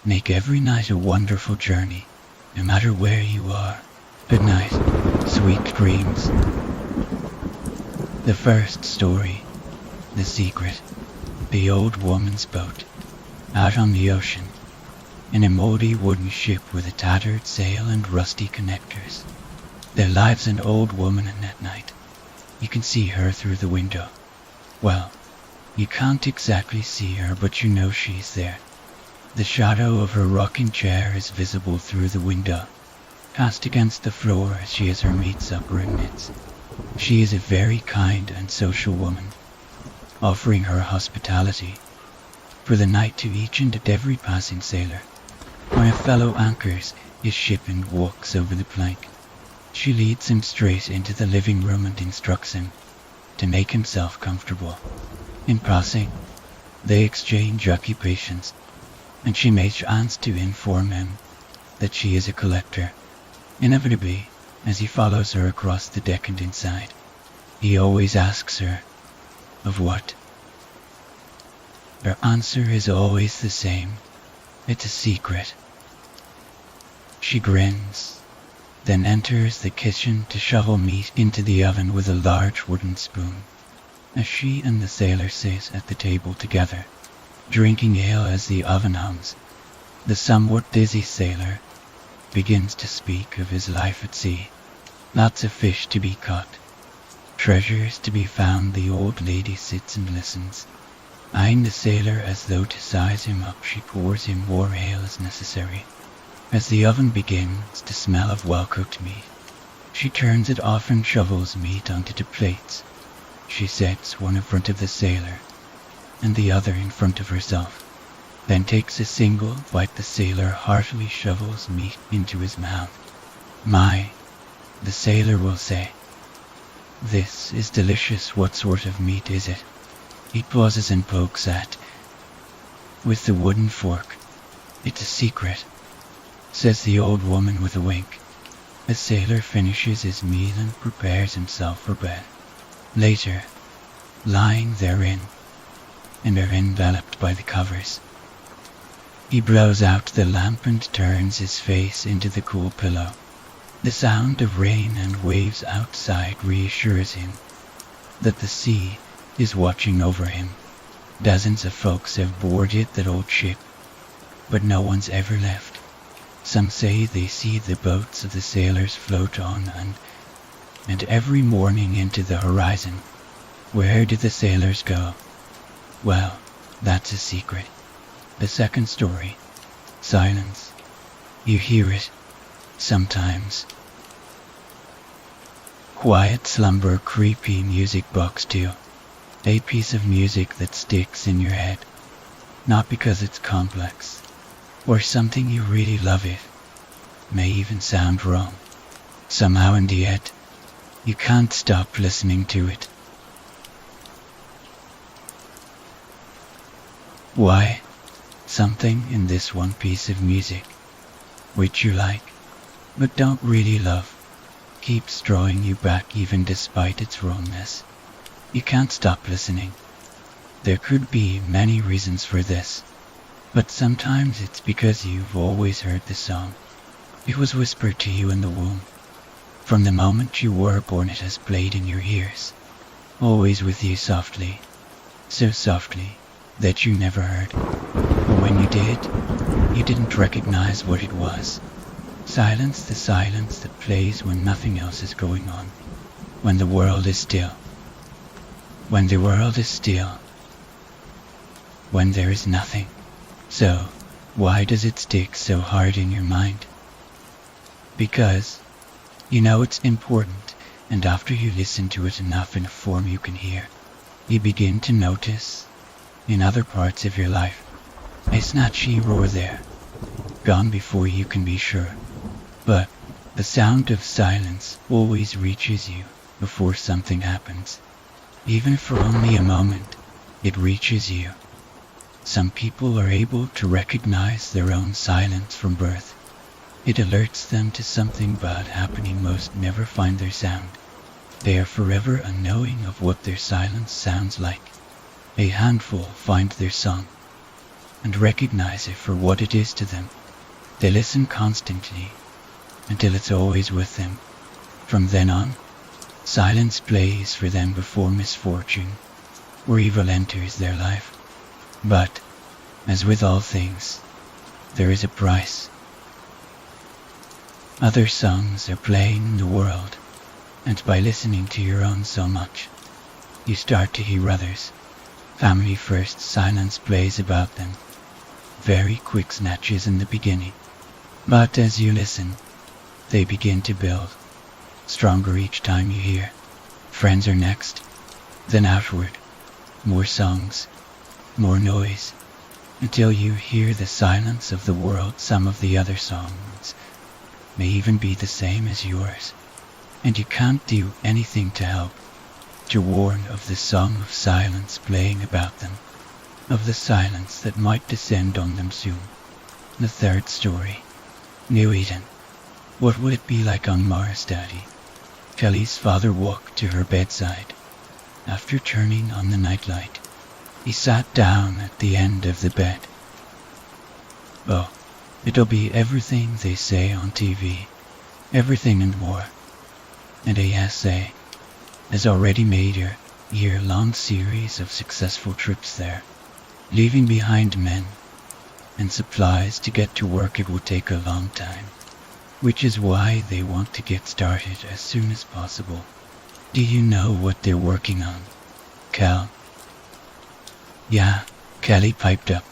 Make every night a wonderful journey, no matter where you are. Good night, sweet dreams. The first story, The Secret. The old woman's boat, out on the ocean, in a moldy wooden ship with a tattered sail and rusty connectors. There lives an old woman in at night. You can see her through the window. Well, you can't exactly see her, but you know she's there. The shadow of her rocking chair is visible through the window, cast against the floor as she has her meat supper and knits. She is a very kind and social woman, offering her hospitality for the night to each and every passing sailor. When a fellow anchors his ship and walks over the plank, she leads him straight into the living room and instructs him to make himself comfortable. In passing, they exchange occupations, and she makes chance to inform him that she is a collector. Inevitably, as he follows her across the deck and inside, he always asks her, of what? Her answer is always the same. It's a secret. She grins, then enters the kitchen to shovel meat into the oven with a large wooden spoon, as she and the sailor sit at the table together, drinking ale as the oven hums. The somewhat dizzy sailor begins to speak of his life at sea. Lots of fish to be caught, treasures to be found. The old lady sits and listens, eyeing the sailor as though to size him up. She pours him more ale as necessary. As the oven begins to smell of well-cooked meat, she turns it off and shovels meat onto the plates. She sets one in front of the sailor and the other in front of herself, then takes a single bite. The sailor heartily shovels meat into his mouth. "My," the sailor will say, "this is delicious. What sort of meat is it?" He pauses and pokes at with the wooden fork. "It's a secret," says the old woman with a wink. The sailor finishes his meal and prepares himself for bed. Later, lying therein, and are enveloped by the covers, he blows out the lamp and turns his face into the cool pillow. The sound of rain and waves outside reassures him that the sea is watching over him. Dozens of folks have boarded that old ship, but no one's ever left. Some say they see the boats of the sailors float on and every morning into the horizon. Where do the sailors go? Well, that's a secret. The second story, silence. You hear it sometimes. Quiet slumber, creepy music box too. A piece of music that sticks in your head, not because it's complex or something you really love. It may even sound wrong somehow, and yet you can't stop listening to it. Why? Something in this one piece of music, which you like but don't really love, keeps drawing you back even despite its wrongness. You can't stop listening. There could be many reasons for this, but sometimes it's because you've always heard the song. It was whispered to you in the womb. From the moment you were born it has played in your ears, always with you softly, so softly that you never heard. Or when you did, you didn't recognize what it was. Silence, the silence that plays when nothing else is going on, when the world is still. When the world is still, when there is nothing. So, why does it stick so hard in your mind? Because you know it's important, and after you listen to it enough in a form you can hear, you begin to notice, in other parts of your life, a snatchy roar there, gone before you can be sure. But the sound of silence always reaches you before something happens. Even for only a moment, it reaches you. Some people are able to recognize their own silence from birth. It alerts them to something bad happening. Most never find their sound. They are forever unknowing of what their silence sounds like. A handful find their song. and recognize it for what it is to them. They listen constantly until it's always with them. From then on, silence plays for them before misfortune or evil enters their life. But, as with all things, there is a price. Other songs are playing in the world, and by listening to your own so much, you start to hear others. Family first silence plays about them, very quick snatches in the beginning. But as you listen, they begin to build, stronger each time you hear. Friends are next, then outward, more songs, more noise, until you hear the silence of the world. Some of the other songs may even be the same as yours, and you can't do anything to help, to warn of the song of silence playing about them, of the silence that might descend on them soon. The third story. New Eden. What would it be like on Mars, Daddy? Kelly's father walked to her bedside. After turning on the nightlight, he sat down at the end of the bed. Oh, it'll be everything they say on TV, everything and more. And ASA has already made a year-long series of successful trips there, leaving behind men and supplies to get to work. It will take a long time, which is why they want to get started as soon as possible. Do you know what they're working on, Cal? Yeah, Kelly piped up,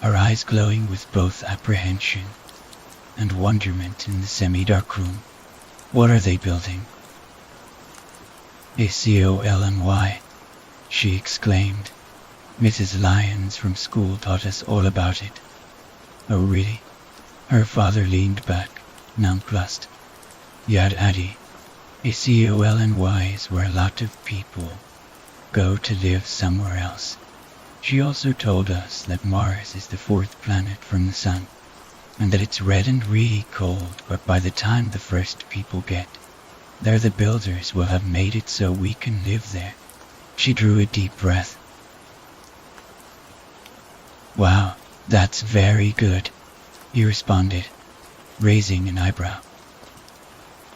her eyes glowing with both apprehension and wonderment in the semi-dark room. What are they building? A colony, she exclaimed. Mrs. Lyons from school taught us all about it. Oh, really? Her father leaned back, nonplussed. Yeah, Daddy, a colony is where a lot of people go to live somewhere else. She also told us that Mars is the fourth planet from the sun, and that it's red and really cold, but by the time the first people get there, the builders will have made it so we can live there. She drew a deep breath. Wow, that's very good, he responded, raising an eyebrow.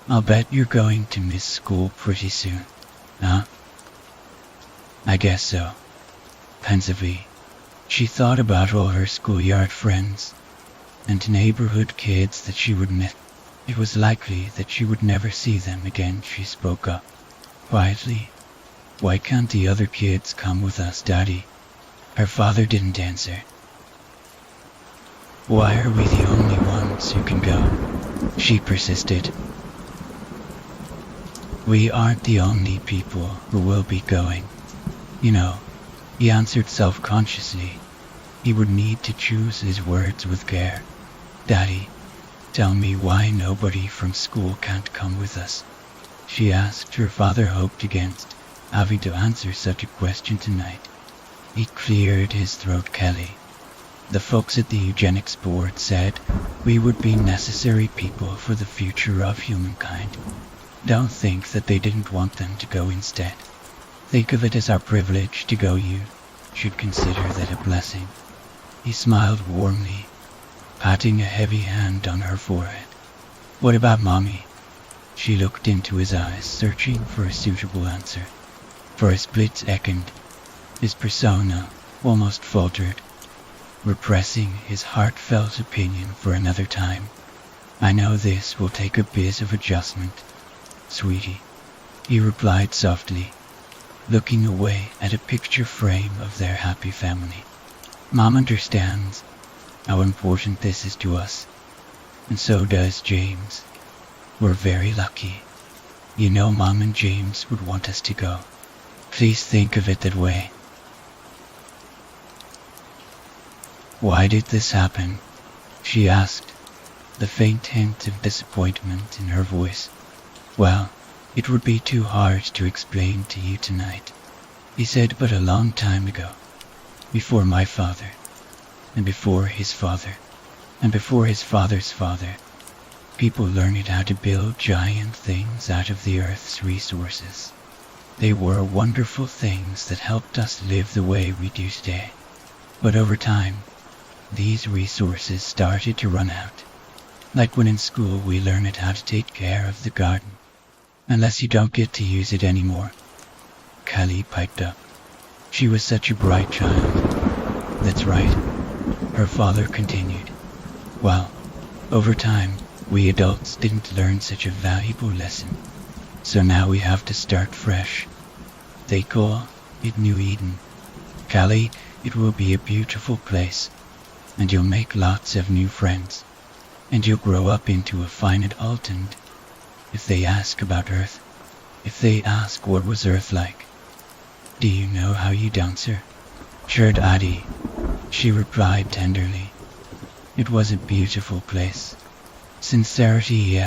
I'll bet you're going to miss school pretty soon, huh? I guess so. Pensively, she thought about all her schoolyard friends and neighborhood kids that she would miss. It was likely that she would never see them again. She spoke up, quietly. Why can't the other kids come with us, Daddy? Her father didn't answer. Why are we the only ones who can go? She persisted. We aren't the only people who will be going. You know, he answered self-consciously. He would need to choose his words with care. Daddy, tell me why nobody from school can't come with us, she asked. Her father hoped against having to answer such a question tonight. He cleared his throat. Kelly, the folks at the eugenics board said we would be necessary people for the future of humankind. Don't think that they didn't want them to go instead. Think of it as our privilege to go. You should consider that a blessing. He smiled warmly, patting a heavy hand on her forehead. What about Mommy? She looked into his eyes, searching for a suitable answer. For a split second, his persona almost faltered, repressing his heartfelt opinion for another time. I know this will take a bit of adjustment, sweetie, he replied softly, looking away at a picture frame of their happy family. Mom understands how important this is to us, and so does James. We're very lucky. You know Mom and James would want us to go. Please think of it that way. Why did this happen? She asked, the faint hint of disappointment in her voice. Well, it would be too hard to explain to you tonight, he said, but a long time ago, before my father, and before his father, and before his father's father, people learned how to build giant things out of the earth's resources. They were wonderful things that helped us live the way we do today. But over time, these resources started to run out. Like when in school we learn how to take care of the garden, unless you don't get to use it anymore. Kelly piped up. She was such a bright child. That's right, her father continued. Well, over time, we adults didn't learn such a valuable lesson, so now we have to start fresh. They call it New Eden. Kelly, it will be a beautiful place, and you'll make lots of new friends, and you'll grow up into a fine adult. And if they ask about Earth, if they ask what was Earth like, do you know how you'd answer? Sure, Daddy, she replied tenderly. It was a beautiful place. Sincerity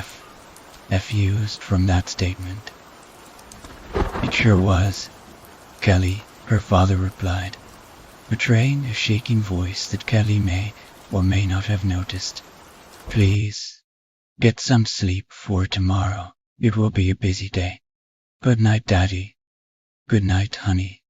effused from that statement. It sure was, Kelly, her father replied, betraying a shaking voice that Kelly may or may not have noticed. Please, get some sleep for tomorrow. It will be a busy day. Good night, Daddy. Good night, honey.